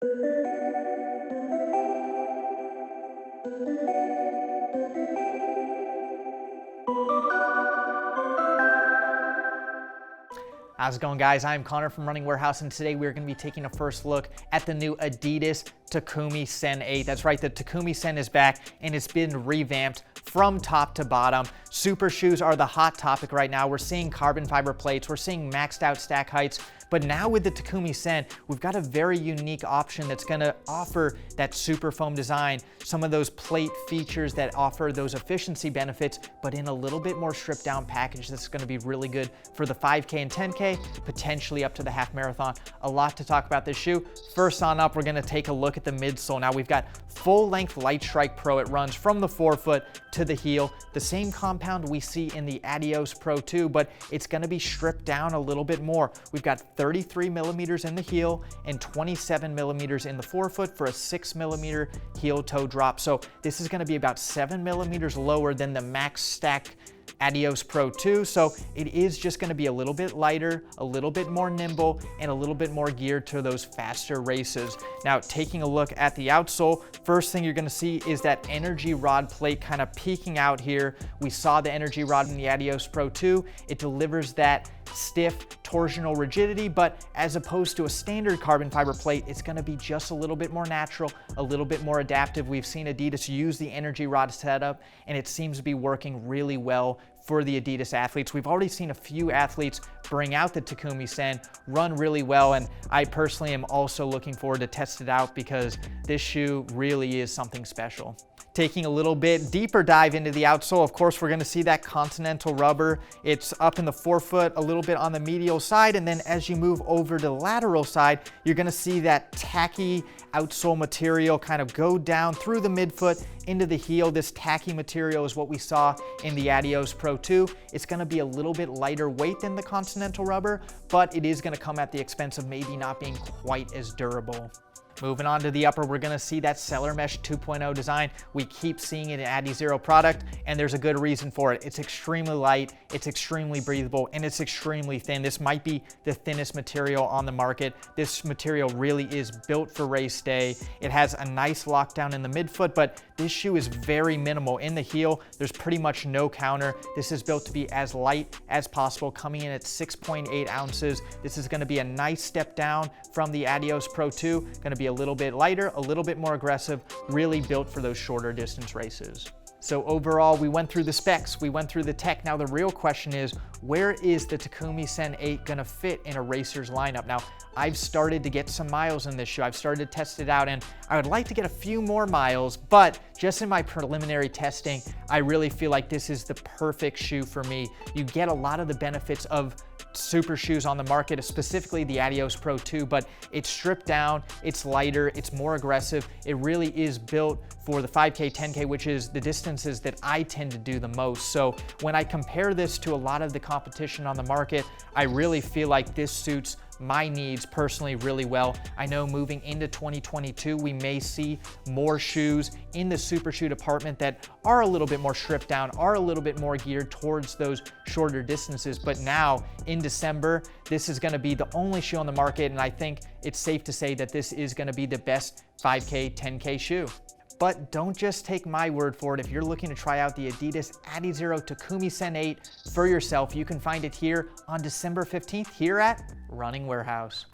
How's it going, guys? I'm Connor from Running Warehouse, and today we're going to be taking a first look at the new Adidas Takumi Sen 8. That's right, the Takumi Sen is back, and it's been revamped from top to bottom. Super shoes are the hot topic right now. We're seeing carbon fiber plates, we're seeing maxed out stack heights, but now with the Takumi Sen, we've got a very unique option that's going to offer that super foam design, some of those plate features that offer those efficiency benefits, but in a little bit more stripped down package that's going to be really good for the 5K and 10K, potentially up to the half marathon. A lot to talk about this shoe. First on up, we're going to take a look at the midsole. Now we've got full length Light Strike Pro. It runs from the forefoot to the heel, the same compound we see in the Adios Pro 2, but it's going to be stripped down a little bit more. We've got 33 millimeters in the heel and 27 millimeters in the forefoot for a 6 millimeter heel toe drop. So this is going to be about 7 millimeters lower than the max stack Adios Pro 2, so it is just going to be a little bit lighter, a little bit more nimble, and a little bit more geared to those faster races. Now, taking a look at the outsole, first thing you're going to see is that energy rod plate kind of peeking out here. We saw the energy rod in the Adios Pro 2. It delivers that stiff torsional rigidity, but as opposed to a standard carbon fiber plate, it's going to be just a little bit more natural, a little bit more adaptive. We've seen Adidas use the energy rod setup, and it seems to be working really well for the Adidas athletes. We've already seen a few athletes bring out the Takumi Sen, run really well, and I personally am also looking forward to test it out because this shoe really is something special. Taking a little bit deeper dive into the outsole, of course, we're going to see that Continental Rubber. It's up in the forefoot, a little bit on the medial side, and then as you move over to the lateral side, you're going to see that tacky outsole material kind of go down through the midfoot into the heel. This tacky material is what we saw in the Adios Pro 2. It's going to be a little bit lighter weight than the Continental Rubber, but it is going to come at the expense of maybe not being quite as durable. Moving on to the upper, we're going to see that Cellar Mesh 2.0 design. We keep seeing it in adizero product, and there's a good reason for it. It's extremely light, it's extremely breathable, and it's extremely thin. This might be the thinnest material on the market. This material really is built for race day. It has a nice lockdown in the midfoot, but this shoe is very minimal. In the heel, there's pretty much no counter. This is built to be as light as possible, coming in at 6.8 ounces. This is going to be a nice step down from the Adios Pro 2, going to be a little bit lighter, a little bit more aggressive, really built for those shorter distance races. So overall, we went through the specs, we went through the tech. Now the real question is, where is the Takumi Sen 8 gonna fit in a racer's lineup? Now, I've started to get some miles in this shoe. I've started to test it out, and I would like to get a few more miles, but just in my preliminary testing, I really feel like this is the perfect shoe for me. You get a lot of the benefits of super shoes on the market, specifically the Adios Pro 2, but it's stripped down, it's lighter, it's more aggressive. It really is built for the 5K, 10K, which is the distances that I tend to do the most. So when I compare this to a lot of the competition on the market, I really feel like this suits my needs personally really well. I know moving into 2022, we may see more shoes in the super shoe department that are a little bit more stripped down, are a little bit more geared towards those shorter distances. But now in December, this is going to be the only shoe on the market, and I think it's safe to say that this is going to be the best 5K, 10K shoe. But don't just take my word for it. If you're looking to try out the Adidas Adizero Takumi Sen 8 for yourself, you can find it here on December 15th here at Running Warehouse.